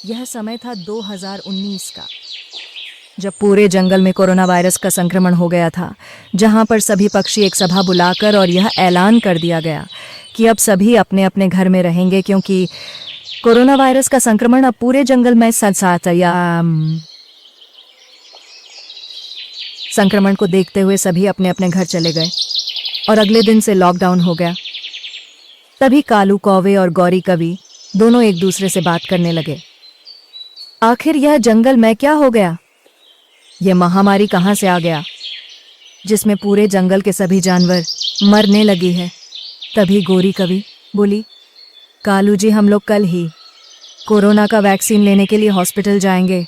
यह समय था 2019 का, जब पूरे जंगल में कोरोना वायरस का संक्रमण हो गया था, जहां पर सभी पक्षी एक सभा बुलाकर और यह ऐलान कर दिया गया कि अब सभी अपने अपने घर में रहेंगे, क्योंकि कोरोना वायरस का संक्रमण अब पूरे जंगल में संक्रमण को देखते हुए सभी अपने अपने घर चले गए और अगले दिन से लॉकडाउन हो गया। तभी कालू कौवे और गौरी कवि दोनों एक दूसरे से बात करने लगे। आखिर यह जंगल में क्या हो गया? यह महामारी कहां से आ गया जिसमें पूरे जंगल के सभी जानवर मरने लगी है? तभी गौरी कवि बोली, कालू जी, हम लोग कल ही कोरोना का वैक्सीन लेने के लिए हॉस्पिटल जाएंगे।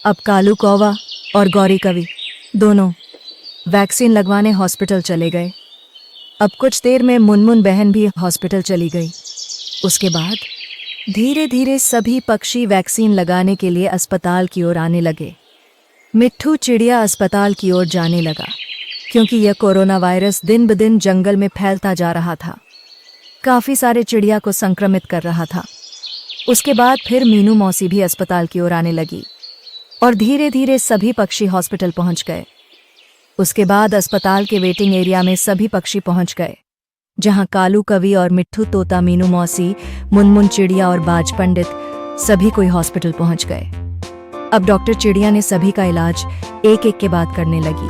अब कालू कौवा और गौरी कवि दोनों वैक्सीन लगवाने हॉस्पिटल चले गए। अब कुछ देर में मुनमुन बहन भी हॉस्पिटल चली गई। उसके बाद धीरे धीरे सभी पक्षी वैक्सीन लगाने के लिए अस्पताल की ओर आने लगे। मिट्ठू चिड़िया अस्पताल की ओर जाने लगा, क्योंकि यह कोरोना वायरस दिन ब दिन जंगल में फैलता जा रहा था, काफी सारे चिड़िया को संक्रमित कर रहा था। उसके बाद फिर मीनू मौसी भी अस्पताल की ओर आने लगी और धीरे धीरे सभी पक्षी हॉस्पिटल पहुंच गए। उसके बाद अस्पताल के वेटिंग एरिया में सभी पक्षी पहुंच गए, जहां कालू कवि और मिट्ठू तोता, मीनू मौसी, मुनमुन चिड़िया और बाज पंडित सभी कोई हॉस्पिटल पहुंच गए। अब डॉक्टर चिड़िया ने सभी का इलाज एक एक के बाद करने लगी।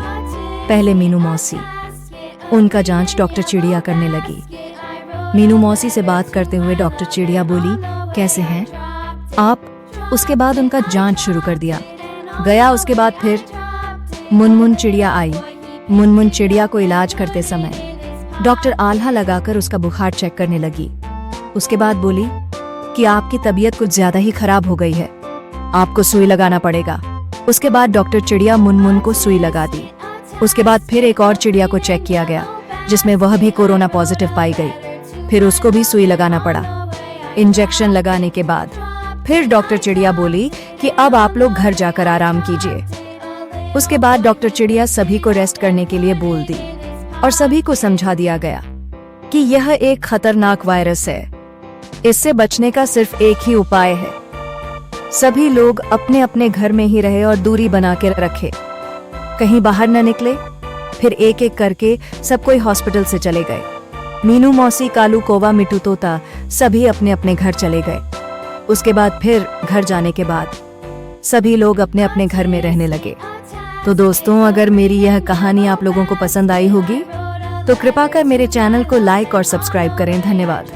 पहले मीनू मौसी, उनका जांच डॉक्टर चिड़िया करने लगी। मीनू मौसी से बात करते हुए डॉक्टर चिड़िया बोली, कैसे हैं आप? उसके बाद उनका जांच शुरू कर दिया गया। उसके बाद फिर मुनमुन चिड़िया आई। मुनमुन चिड़िया को इलाज करते समय डॉक्टर आल्हा लगाकर उसका बुखार चेक करने लगी। उसके बाद बोली कि आपकी तबीयत कुछ ज्यादा ही खराब हो गई है, आपको सुई लगाना पड़ेगा। उसके बाद डॉक्टर चिड़िया मुनमुन को सुई लगा दी। उसके बाद फिर एक और चिड़िया को चेक किया गया, जिसमें वह भी कोरोना पॉजिटिव पाई गई। फिर उसको भी सुई लगाना पड़ा। इंजेक्शन लगाने के बाद फिर डॉक्टर चिड़िया बोली कि अब आप लोग घर जाकर आराम कीजिए। उसके बाद डॉक्टर चिड़िया सभी को रेस्ट करने के लिए बोल दी और सभी को समझा दिया गया कि यह एक खतरनाक वायरस है, इससे बचने का सिर्फ एक ही उपाय है, सभी लोग अपने अपने घर में ही रहे और दूरी बना के रखे, कहीं बाहर न निकले। फिर एक एक करके सब कोई हॉस्पिटल से चले गए। मीनू मौसी, कालू कौवा, मिट्ठू तोता सभी अपने अपने घर चले गए। उसके बाद फिर घर जाने के बाद सभी लोग अपने अपने घर में रहने लगे। तो दोस्तों, अगर मेरी यह कहानी आप लोगों को पसंद आई होगी तो कृपा कर मेरे चैनल को लाइक और सब्सक्राइब करें। धन्यवाद।